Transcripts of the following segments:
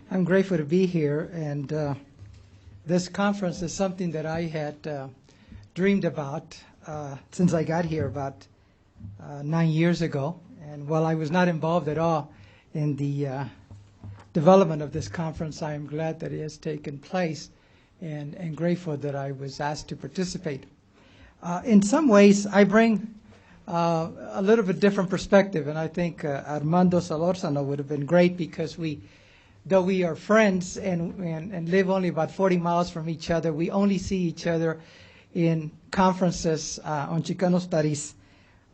I'm grateful to be here, and this conference is something that I had dreamed about since I got here about 9 years ago. And while I was not involved at all in the development of this conference, I am glad that it has taken place and grateful that I was asked to participate. In some ways, I bring a little bit different perspective, and I think Armando Solorzano would have been great because though we are friends and live only about 40 miles from each other, we only see each other in conferences on Chicano studies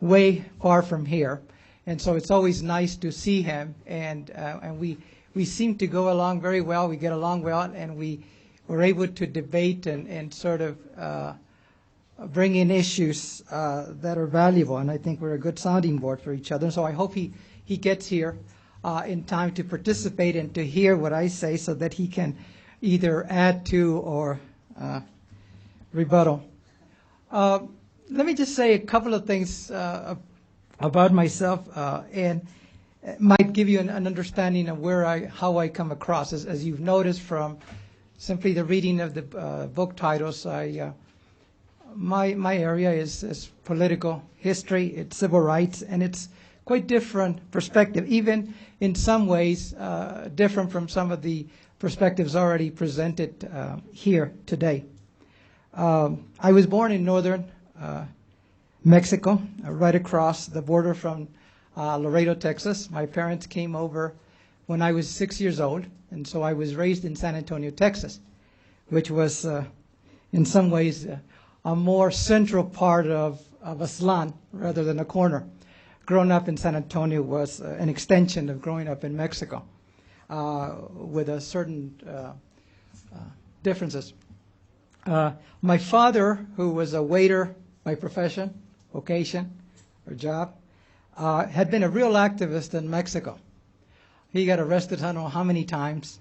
way far from here. And so it's always nice to see him, and we seem to go along very well. We get along well, and we were able to debate and sort of bring in issues that are valuable, and I think we're a good sounding board for each other. So I hope he gets here in time to participate and to hear what I say so that he can either add to or rebuttal. Let me just say a couple of things about myself and it might give you an understanding of how I come across. As you've noticed from simply the reading of the book titles, my area is political history, it's civil rights, and it's quite different perspective, even in some ways different from some of the perspectives already presented here today. I was born in northern Mexico, right across the border from Laredo, Texas. My parents came over when I was 6 years old, and so I was raised in San Antonio, Texas, which was in some ways a more central part of Aztlán rather than a corner. Growing up in San Antonio was an extension of growing up in Mexico with a certain differences. My father, who was a waiter by profession, vocation, or job, had been a real activist in Mexico. He got arrested I don't know how many times,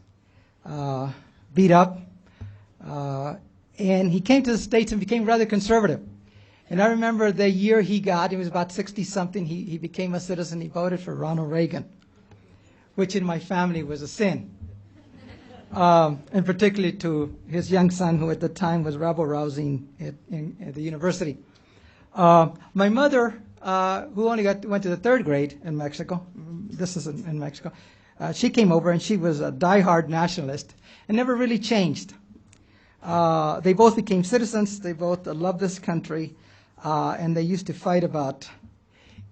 beat up, and he came to the States and became rather conservative. And I remember the year he was about 60-something, he became a citizen. He voted for Ronald Reagan, which in my family was a sin, and particularly to his young son, who at the time was rabble-rousing at the university. My mother, who only went to the third grade in Mexico, this is in Mexico, she came over and she was a diehard nationalist and never really changed. They both became citizens. They both loved this country, and they used to fight about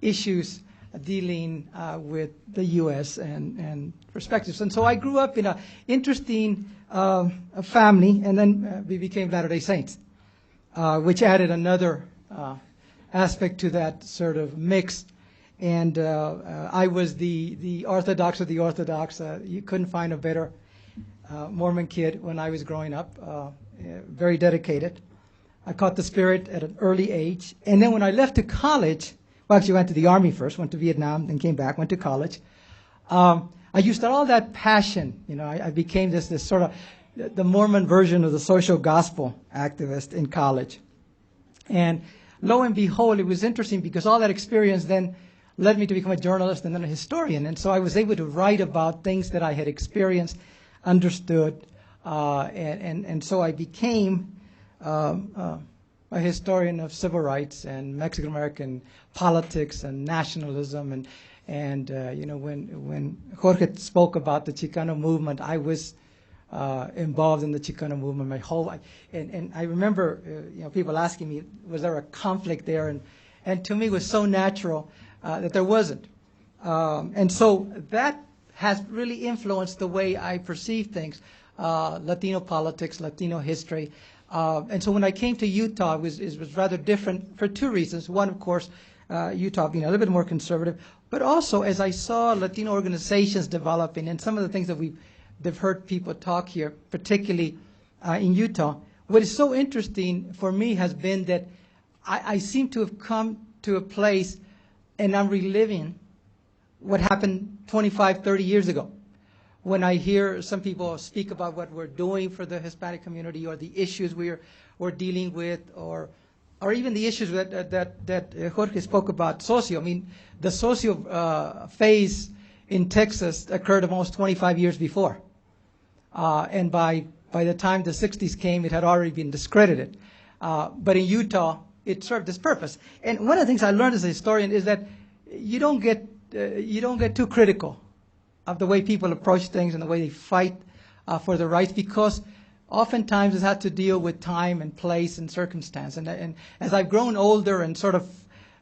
issues dealing with the U.S. and perspectives. And so I grew up in an interesting family, and then we became Latter-day Saints, which added another aspect to that sort of mix. And I was the Orthodox of the Orthodox. You couldn't find a better Mormon kid when I was growing up, very dedicated. I caught the spirit at an early age. And then when I left to college, well, actually went to the Army first, went to Vietnam, then came back, went to college. I used all that passion. You know, I became this sort of the Mormon version of the social gospel activist in college. And lo and behold, it was interesting because all that experience then led me to become a journalist and then a historian. And so I was able to write about things that I had experienced, understood, and so I became a historian of civil rights and Mexican American politics and nationalism. And you know, when Jorge spoke about the Chicano movement, I was involved in the Chicano movement my whole life. And I remember you know, people asking me, was there a conflict there? And to me, it was so natural that there wasn't. And so that has really influenced the way I perceive things, Latino politics, Latino history. And so when I came to Utah, it was rather different for two reasons. One, of course, Utah being a little bit more conservative, but also as I saw Latino organizations developing and some of the things that they've heard people talk here, particularly in Utah, what is so interesting for me has been that I seem to have come to a place and I'm reliving what happened 25, 30 years ago. When I hear some people speak about what we're doing for the Hispanic community or the issues we're dealing with, or even the issues that Jorge spoke about, socio. I mean, the socio phase in Texas occurred almost 25 years before. And by the time the 60s came, it had already been discredited. But in Utah, it served this purpose. And one of the things I learned as a historian is that you don't get too critical of the way people approach things and the way they fight for their rights, because oftentimes it had to deal with time and place and circumstance. And as I've grown older and sort of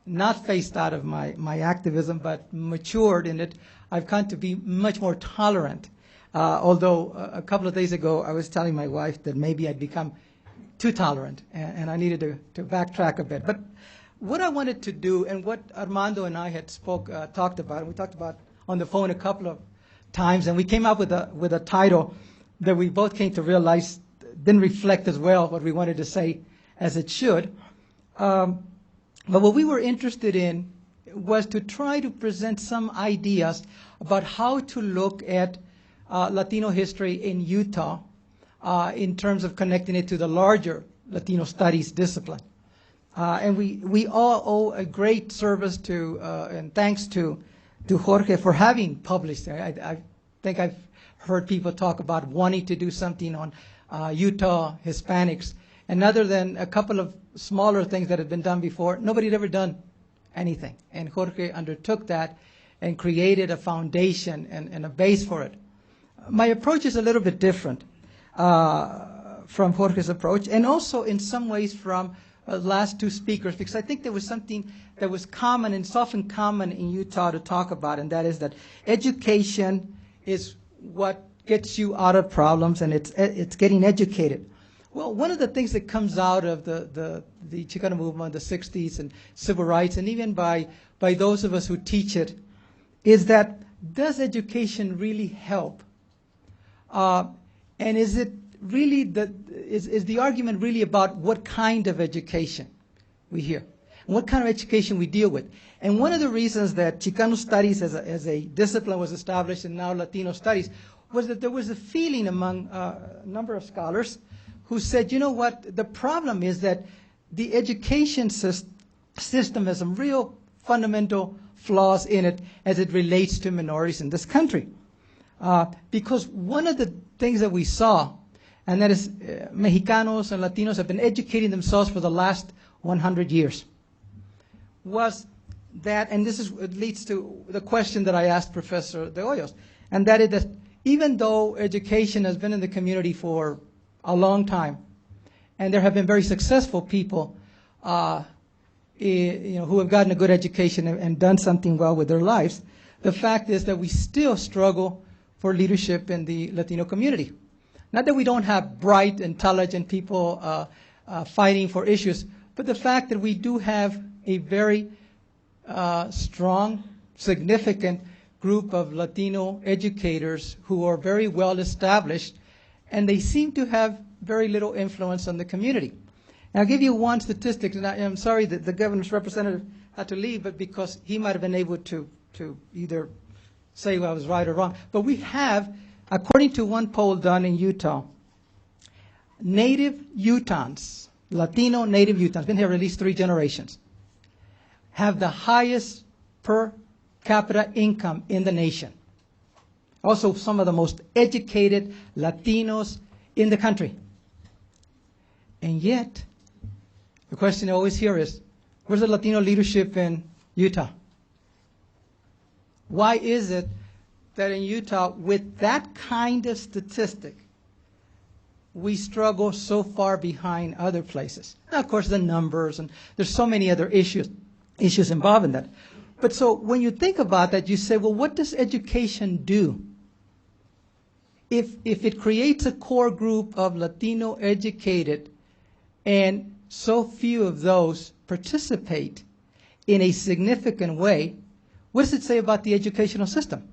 not phased out of my activism, but matured in it, I've come to be much more tolerant. Although a couple of days ago, I was telling my wife that maybe I'd become too tolerant, and I needed to backtrack a bit. But what I wanted to do, and what Armando and I had talked about, and we talked about on the phone a couple of times, and we came up with a title that we both came to realize didn't reflect as well what we wanted to say as it should. But what we were interested in was to try to present some ideas about how to look at Latino history in Utah in terms of connecting it to the larger Latino studies discipline. And we all owe a great service to and thanks to Jorge for having published it. I think I've heard people talk about wanting to do something on Utah Hispanics. And other than a couple of smaller things that had been done before, nobody had ever done anything. And Jorge undertook that and created a foundation and a base for it. My approach is a little bit different from Jorge's approach, and also in some ways from the last two speakers, because I think there was something that was common, and it's often common in Utah to talk about, and that is that education is what gets you out of problems, and it's getting educated. Well, one of the things that comes out of the Chicano movement, the 60s, and civil rights, and even by those of us who teach it, is that does education really help? And is it really is the argument really about what kind of education we hear, and what kind of education we deal with? And one of the reasons that Chicano studies as a discipline was established, and now Latino studies, was that there was a feeling among a number of scholars who said, you know what, the problem is that the education system has some real fundamental flaws in it as it relates to minorities in this country. Because one of the things that we saw, and that is Mexicanos and Latinos have been educating themselves for the last 100 years, was that, and it leads to the question that I asked Professor De Hoyos, and that is that even though education has been in the community for a long time, and there have been very successful people who have gotten a good education and done something well with their lives, the fact is that we still struggle for leadership in the Latino community. Not that we don't have bright, intelligent people fighting for issues, but the fact that we do have a very strong, significant group of Latino educators who are very well established, and they seem to have very little influence on the community. And I'll give you one statistic, and I'm sorry that the governor's representative had to leave, but because he might have been able to either say I was right or wrong. But we have, according to one poll done in Utah, native Utahns, Latino native Utahns, been here at least 3 generations, have the highest per capita income in the nation. Also some of the most educated Latinos in the country. And yet, the question I always hear is, where's the Latino leadership in Utah? Why is it that in Utah, with that kind of statistic, we struggle so far behind other places? Now, of course, the numbers, and there's so many other issues involved in that. But so when you think about that, you say, well, what does education do? If it creates a core group of Latino educated, and so few of those participate in a significant way, what does it say about the educational system?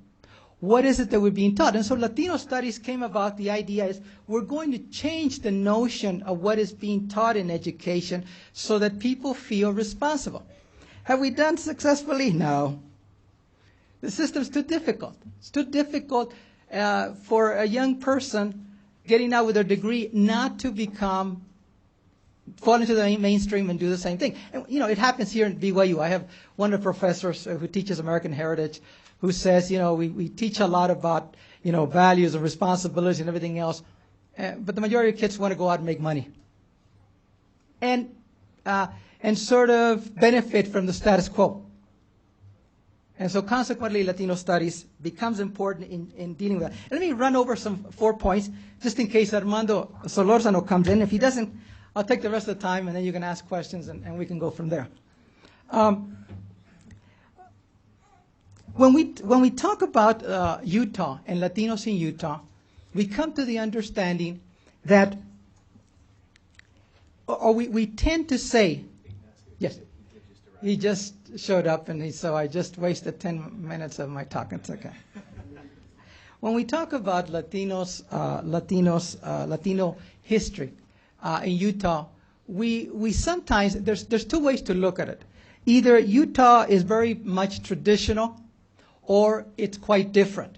What is it that we're being taught? And so Latino studies came about, the idea is we're going to change the notion of what is being taught in education so that people feel responsible. Have we done successfully? No. The system's too difficult. It's too difficult for a young person getting out with their degree not to fall into the mainstream and do the same thing. And, it happens here in BYU. I have one of the professors who teaches American Heritage who says, we teach a lot about, values and responsibilities and everything else. But the majority of kids want to go out and make money. And sort of benefit from the status quo. And so consequently, Latino studies becomes important in dealing with that. And let me run over 4 points, just in case Armando Solorzano comes in. If he doesn't, I'll take the rest of the time, and then you can ask questions, and we can go from there. When we talk about Utah and Latinos in Utah, we come to the understanding that, or we tend to say, yes, he just showed up, and so I just wasted 10 minutes of my talk. It's okay. When we talk about Latino history in Utah, we sometimes, there's 2 ways to look at it. Either Utah is very much traditional, or it's quite different.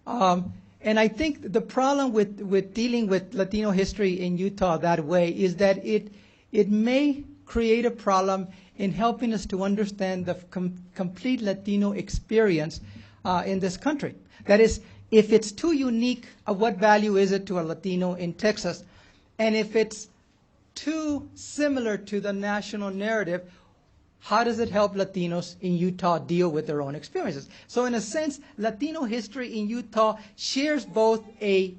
And I think the problem with dealing with Latino history in Utah that way is that it may create a problem in helping us to understand the complete Latino experience in this country. That is, if it's too unique, what value is it to a Latino in Texas? And if it's too similar to the national narrative, how does it help Latinos in Utah deal with their own experiences? So in a sense, Latino history in Utah shares both a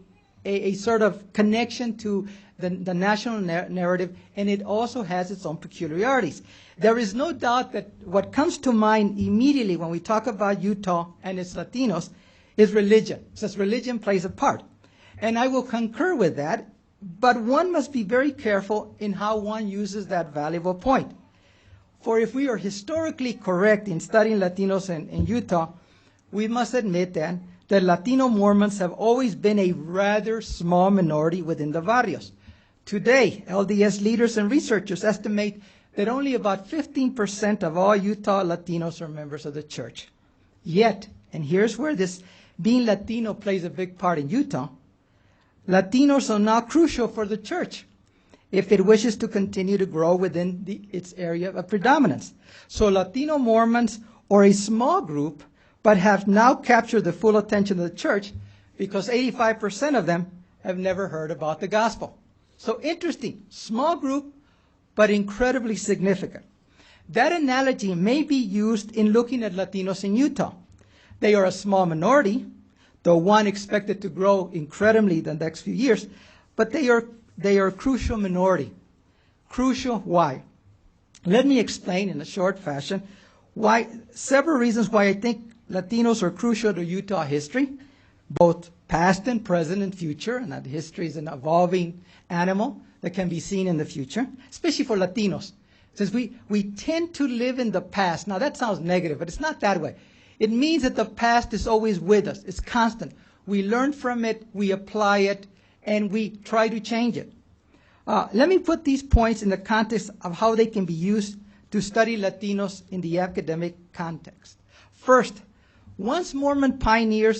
sort of connection to the national narrative, and it also has its own peculiarities. There is no doubt that what comes to mind immediately when we talk about Utah and its Latinos is religion, since religion plays a part. And I will concur with that, but one must be very careful in how one uses that valuable point. For if we are historically correct in studying Latinos in Utah, we must admit then that Latino Mormons have always been a rather small minority within the barrios. Today, LDS leaders and researchers estimate that only about 15% of all Utah Latinos are members of the church. Yet, and here's where this being Latino plays a big part in Utah, Latinos are now crucial for the church if it wishes to continue to grow within its area of predominance. So Latino Mormons are a small group, but have now captured the full attention of the church because 85% of them have never heard about the gospel. So interesting, small group, but incredibly significant. That analogy may be used in looking at Latinos in Utah. They are a small minority, though one expected to grow incredibly the next few years, but they are a crucial minority. Crucial, why? Let me explain in a short fashion several reasons why I think Latinos are crucial to Utah history, both past and present and future, and that history is an evolving animal that can be seen in the future, especially for Latinos. Since we tend to live in the past. Now that sounds negative, but it's not that way. It means that the past is always with us. It's constant. We learn from it, we apply it, and we try to change it. Let me put these points in the context of how they can be used to study Latinos in the academic context. First, once Mormon pioneer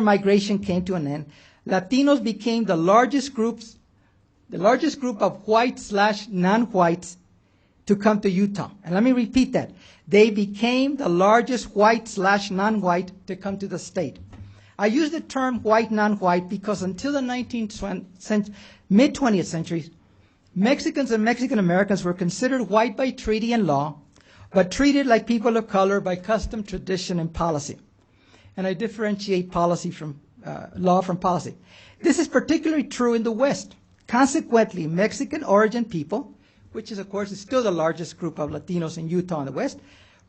migration came to an end, Latinos became the largest group of white/non-whites to come to Utah. And let me repeat that. They became the largest white/non-white to come to the state. I use the term white, non-white because until the mid-20th century, Mexicans and Mexican Americans were considered white by treaty and law, but treated like people of color by custom, tradition, and policy. And I differentiate policy from law from policy. This is particularly true in the West. Consequently, Mexican origin people, which is, of course, is still the largest group of Latinos in Utah in the West,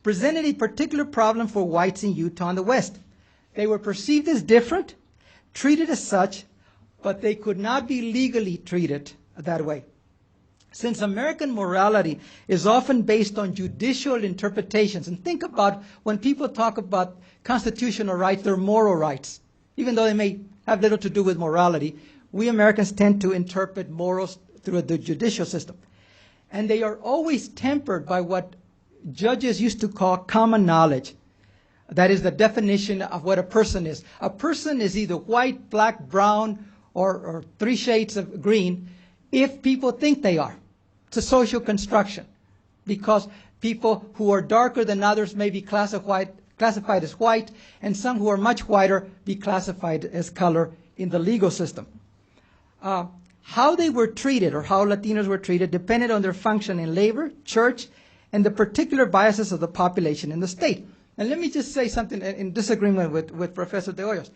presented a particular problem for whites in Utah in the West. They were perceived as different, treated as such, but they could not be legally treated that way. Since American morality is often based on judicial interpretations, and think about when people talk about constitutional rights, they're moral rights. Even though they may have little to do with morality, we Americans tend to interpret morals through the judicial system. And they are always tempered by what judges used to call common knowledge. That is the definition of what a person is. A person is either white, black, brown, or 3 shades of green if people think they are. It's a social construction because people who are darker than others may be classified classified as white, and some who are much whiter be classified as color in the legal system. How they were treated, or how Latinos were treated, depended on their function in labor, church, and the particular biases of the population in the state. And let me just say something in disagreement with Professor De Hoyos.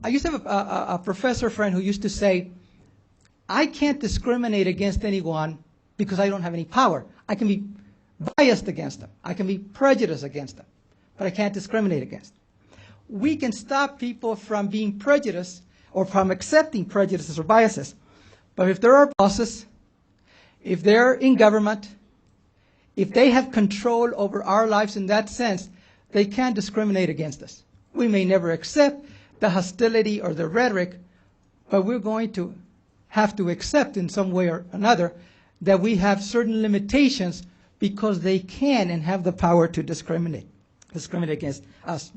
I used to have a professor friend who used to say, I can't discriminate against anyone because I don't have any power. I can be biased against them. I can be prejudiced against them, but I can't discriminate against them. We can stop people from being prejudiced or from accepting prejudices or biases. But if there are bosses, if they're in government, if they have control over our lives in that sense, they can't discriminate against us. We may never accept the hostility or the rhetoric, but we're going to have to accept in some way or another that we have certain limitations because they can and have the power to discriminate against us.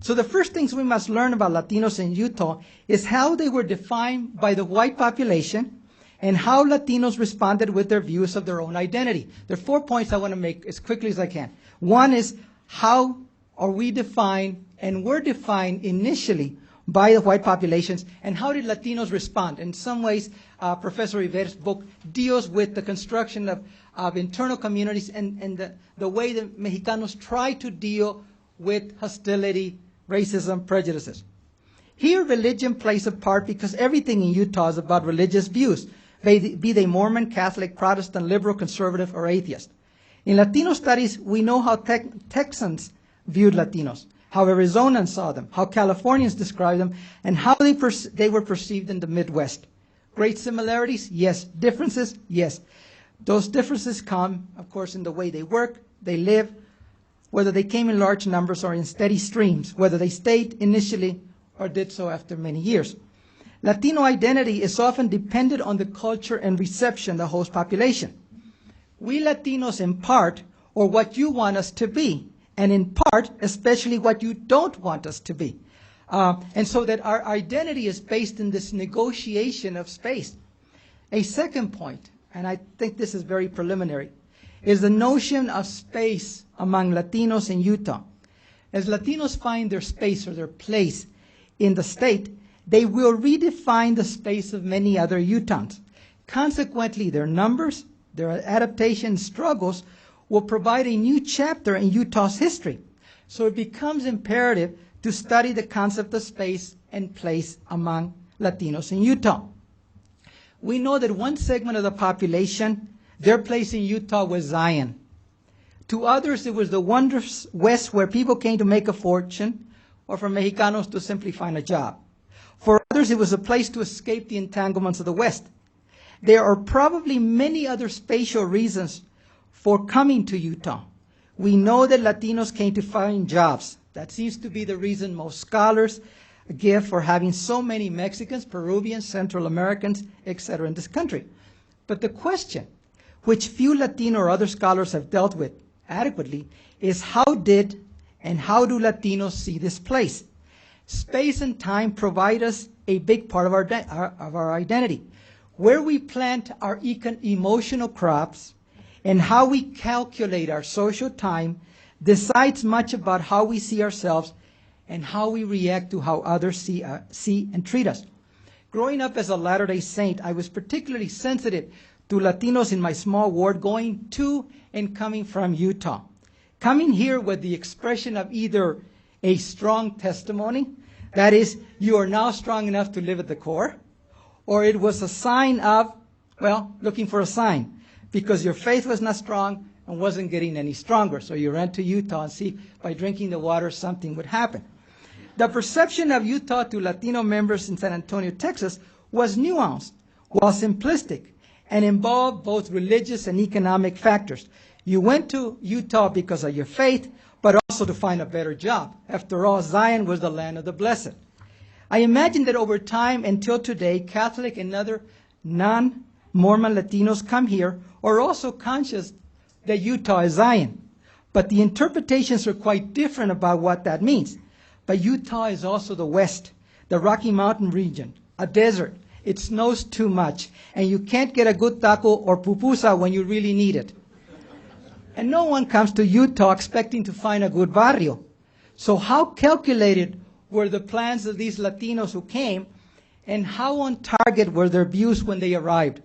So the first things we must learn about Latinos in Utah is how they were defined by the white population and how Latinos responded with their views of their own identity. There are 4 points I want to make as quickly as I can. One is, how are we defined and were defined initially by the white populations, and how did Latinos respond? In some ways, Professor Rivera's book deals with the construction of internal communities and the way the Mexicanos try to deal with hostility, racism, prejudices. Here, religion plays a part because everything in Utah is about religious views, be they Mormon, Catholic, Protestant, liberal, conservative, or atheist. In Latino studies, we know how Texans viewed Latinos, how Arizonans saw them, how Californians described them, and how they were perceived in the Midwest. Great similarities? Yes. Differences? Yes. Those differences come, of course, in the way they work, they live, whether they came in large numbers or in steady streams, whether they stayed initially or did so after many years. Latino identity is often dependent on the culture and reception of the host population. We Latinos impart, or what you want us to be, and in part, especially what you don't want us to be. And so that our identity is based in this negotiation of space. A second point, and I think this is very preliminary, is the notion of space among Latinos in Utah. As Latinos find their space or their place in the state, they will redefine the space of many other Utahns. Consequently, their numbers, their adaptation struggles will provide a new chapter in Utah's history. So it becomes imperative to study the concept of space and place among Latinos in Utah. We know that one segment of the population, their place in Utah was Zion. To others, it was the wondrous West where people came to make a fortune, or for Mexicanos to simply find a job. For others, it was a place to escape the entanglements of the West. There are probably many other spatial reasons for coming to Utah. We know that Latinos came to find jobs. That seems to be the reason most scholars give for having so many Mexicans, Peruvians, Central Americans, etc. in this country. But the question, which few Latino or other scholars have dealt with adequately, is how did and how do Latinos see this place? Space and time provide us a big part of our identity. Where we plant our emotional crops and how we calculate our social time decides much about how we see ourselves and how we react to how others see and treat us. Growing up as a Latter-day Saint, I was particularly sensitive to Latinos in my small ward going to and coming from Utah. Coming here with the expression of either a strong testimony, that is, you are now strong enough to live at the core, or it was a sign of, well, looking for a sign, because your faith was not strong and wasn't getting any stronger. So you ran to Utah and see if by drinking the water something would happen. The perception of Utah to Latino members in San Antonio, Texas, was nuanced, while simplistic, and involved both religious and economic factors. You went to Utah because of your faith, but also to find a better job. After all, Zion was the land of the blessed. I imagine that over time until today, Catholic and other non-Mormon Latinos come here are also conscious that Utah is Zion. But the interpretations are quite different about what that means. But Utah is also the West, the Rocky Mountain region, a desert. It snows too much, and you can't get a good taco or pupusa when you really need it. And no one comes to Utah expecting to find a good barrio. So how calculated were the plans of these Latinos who came, and how on target were their views when they arrived?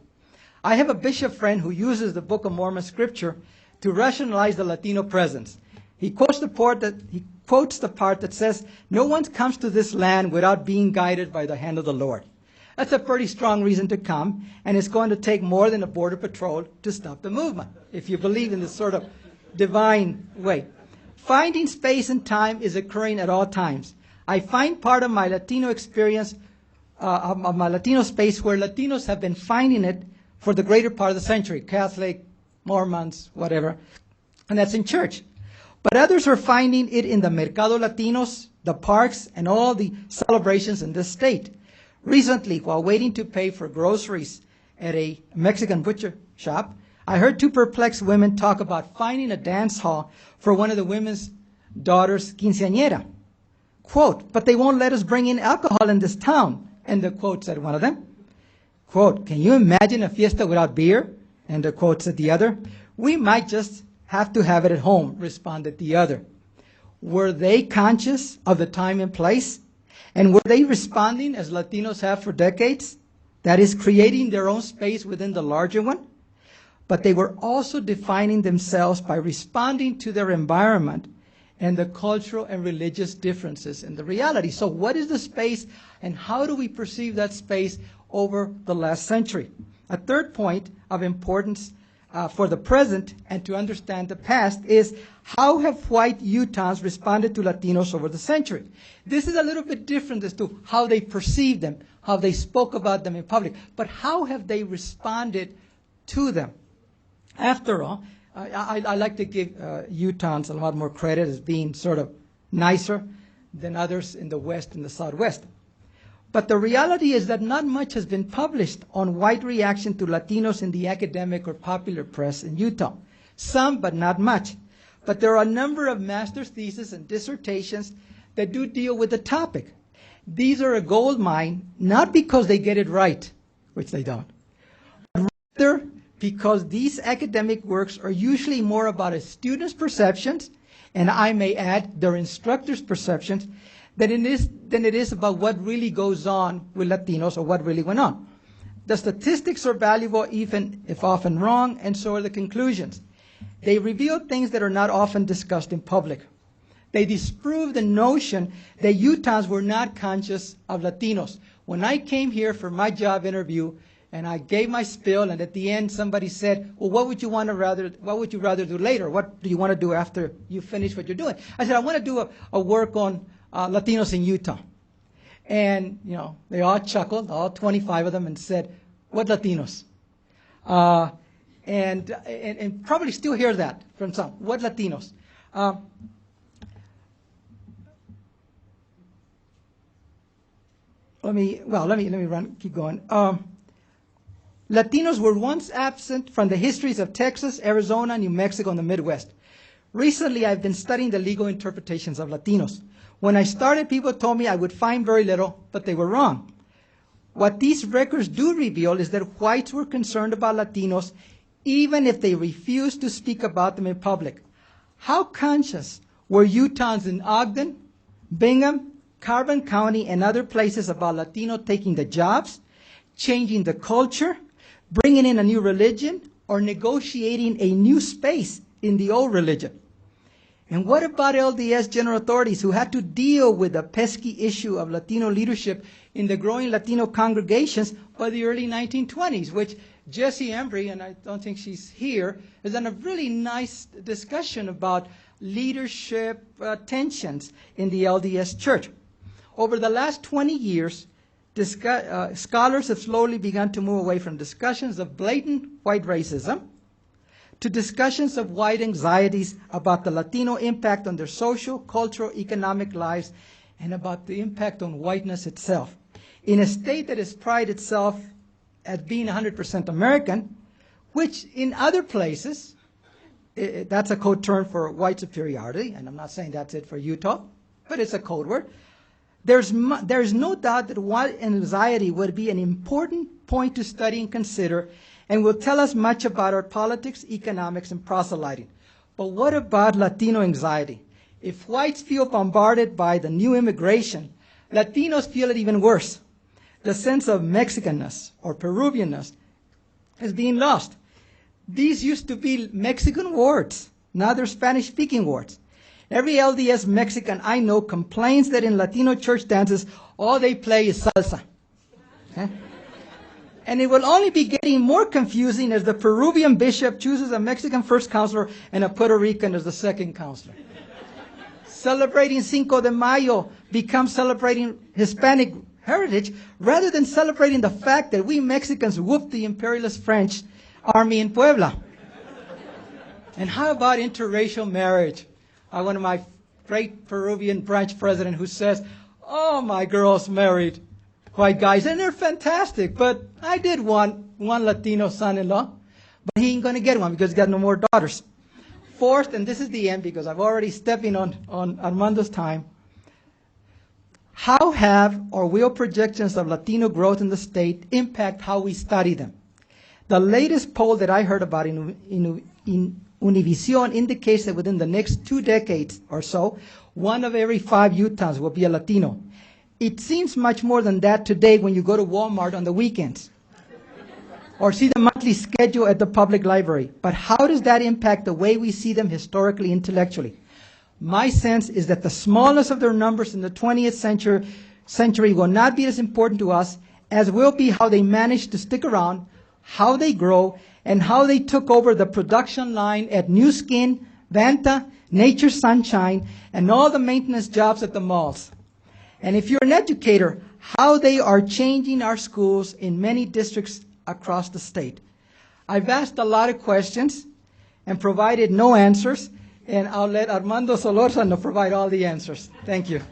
I have a bishop friend who uses the Book of Mormon scripture to rationalize the Latino presence. He quotes the part that says, "No one comes to this land without being guided by the hand of the Lord." That's a pretty strong reason to come, and it's going to take more than a border patrol to stop the movement, if you believe in this sort of divine way. Finding space and time is occurring at all times. I find part of my Latino experience, of my Latino space, where Latinos have been finding it for the greater part of the century, Catholic, Mormons, whatever, and that's in church. But others are finding it in the Mercado Latinos, the parks, and all the celebrations in this state. Recently, while waiting to pay for groceries at a Mexican butcher shop, I heard two perplexed women talk about finding a dance hall for one of the women's daughters' quinceañera. Quote, "But they won't let us bring in alcohol in this town." And the quote said one of them. Quote, "Can you imagine a fiesta without beer?" And the quote said the other. "We might just have to have it at home," responded the other. Were they conscious of the time and place? And were they responding as Latinos have for decades? That is, creating their own space within the larger one? But they were also defining themselves by responding to their environment and the cultural and religious differences in the reality. So what is the space, and how do we perceive that space over the last century? A third point of importance for the present and to understand the past is, how have white Utahns responded to Latinos over the century? This is a little bit different as to how they perceived them, how they spoke about them in public, but how have they responded to them? After all, I like to give Utahns a lot more credit as being sort of nicer than others in the West and the Southwest. But the reality is that not much has been published on white reaction to Latinos in the academic or popular press in Utah. Some, but not much. But there are a number of master's theses and dissertations that do deal with the topic. These are a gold mine, not because they get it right, which they don't, but rather because these academic works are usually more about a student's perceptions, and I may add, their instructor's perceptions, than it is about what really goes on with Latinos or what really went on. The statistics are valuable, even if often wrong, and so are the conclusions. They reveal things that are not often discussed in public. They disprove the notion that Utahns were not conscious of Latinos. When I came here for my job interview, and I gave my spiel, and at the end somebody said, "Well, what would you rather do later? What do you want to do after you finish what you're doing?" I said, "I want to do a work on Latinos in Utah." And, they all chuckled, all 25 of them, and said, "What Latinos?" And probably still hear that from some. What Latinos? Let me keep going. Latinos were once absent from the histories of Texas, Arizona, New Mexico, and the Midwest. Recently, I've been studying the legal interpretations of Latinos. When I started, people told me I would find very little, but they were wrong. What these records do reveal is that whites were concerned about Latinos even if they refused to speak about them in public. How conscious were Utahns in Ogden, Bingham, Carbon County, and other places about Latino taking the jobs, changing the culture, bringing in a new religion, or negotiating a new space in the old religion? And what about LDS general authorities who had to deal with the pesky issue of Latino leadership in the growing Latino congregations by the early 1920s, which Jessie Embry, and I don't think she's here, has done a really nice discussion about leadership tensions in the LDS Church. Over the last 20 years, scholars have slowly begun to move away from discussions of blatant white racism to discussions of white anxieties about the Latino impact on their social, cultural, economic lives, and about the impact on whiteness itself. In a state that has prided itself as being 100% American, which in other places, that's a code term for white superiority, and I'm not saying that's it for Utah, but it's a code word. There's no doubt that white anxiety would be an important point to study and consider, and will tell us much about our politics, economics, and proselyting. But what about Latino anxiety? If whites feel bombarded by the new immigration, Latinos feel it even worse. The sense of Mexicanness or Peruvianness is being lost. These used to be Mexican words. Now they're Spanish-speaking words. Every LDS Mexican I know complains that in Latino church dances, all they play is salsa. Okay? And it will only be getting more confusing as the Peruvian bishop chooses a Mexican first counselor and a Puerto Rican as the second counselor. Celebrating Cinco de Mayo becomes celebrating Hispanic heritage rather than celebrating the fact that we Mexicans whooped the imperialist French army in Puebla. And how about interracial marriage? One of my great Peruvian branch president who says, "Oh, my girls married white guys, and they're fantastic, but I did want one Latino son-in-law, but he ain't going to get one because he's got no more daughters." Fourth, and this is the end because I've already stepping on Armando's time, how have or will projections of Latino growth in the state impact how we study them? The latest poll that I heard about in Univision indicates that within the next 2 decades or so, 1 of every 5 Utahns will be a Latino. It seems much more than that today when you go to Walmart on the weekends or see the monthly schedule at the public library. But how does that impact the way we see them historically, intellectually? My sense is that the smallness of their numbers in the 20th century will not be as important to us as will be how they managed to stick around, how they grow, and how they took over the production line at New Skin, Vanta, Nature Sunshine, and all the maintenance jobs at the malls. And if you're an educator, how they are changing our schools in many districts across the state. I've asked a lot of questions and provided no answers, and I'll let Armando Solórzano provide all the answers. Thank you.